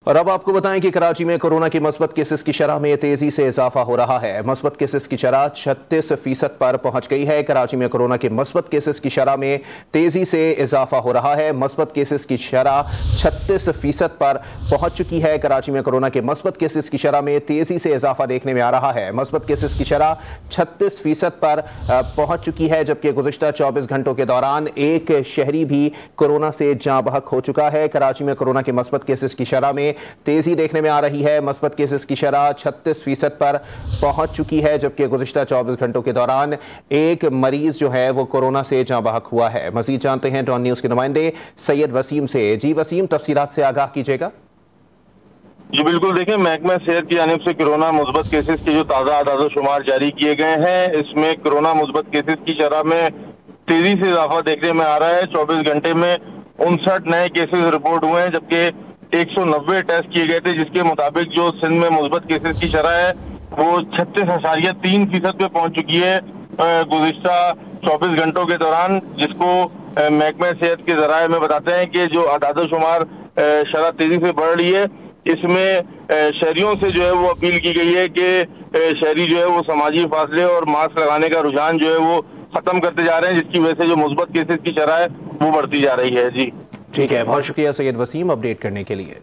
और अब आपको बताएं कि कराची में कोरोना की मस्बत केसेस की शरह में तेजी से इजाफा हो रहा है। मस्बत केसेस की शरह 36% पर पहुंच गई है। कराची में कोरोना की मस्बत केसेस की शरह में तेजी से इजाफा हो रहा है। मस्बत केसेस की शरह 36% पर पहुंच चुकी है। कराची में कोरोना के मस्बत केसेस की शरह में तेजी से इजाफा देखने में आ रहा है। मस्बत केसेस की शरह 36% पर पहुंच चुकी है, जबकि गुज़िश्ता 24 घंटों के दौरान एक शहरी भी कोरोना से जाँ बहक हो चुका है। कराची में कोरोना के मस्बत केसेस की शरह में तेजी देखने में आ रही है। मस्बत केसेस की शरह 36% पर पहुंच चुकी है, जबकि गुज़िश्ता 24 घंटों के दौरान एक मरीज जो है वो कोरोना से जाँ बहक हुआ है। मजीद जानते हैं डॉन न्यूज़ के नुमाइंदे सैयद वसीम से। जी वसीम, तफसीलात से आगाह कीजिएगा। जी बिल्कुल, देखिए महकमा सेहत की जानिब से कोरोना मुस्बत केसेस के जो ताज़ा आदाद शुमार जारी किए गए हैं, इसमें कोरोना मुस्बत केसेस की शरह में तेजी से इजाफा देखने में आ रहा है। 24 घंटे में 59 नए केसेस रिपोर्ट हुए हैं, जबकि 190 टेस्ट किए गए थे, जिसके मुताबिक जो सिंध में मुस्बत केसेस की शरह है वो 36.3% पे पहुंच चुकी है गुज़िश्ता 24 घंटों के दौरान, जिसको महकमा सेहत के जराये में बताते हैं कि जो आदाद शुमार शरह तेजी से बढ़ रही है, इसमें शहरियों से जो है वो अपील की गई है कि शहरी जो है वो समाजी फासले और मास्क लगाने का रुझान जो है वो खत्म करते जा रहे हैं, जिसकी वजह से जो मुस्बत केसेस की शरह है वो बढ़ती जा रही है। जी ठीक है, बहुत शुक्रिया सैयद वसीम अपडेट करने के लिए।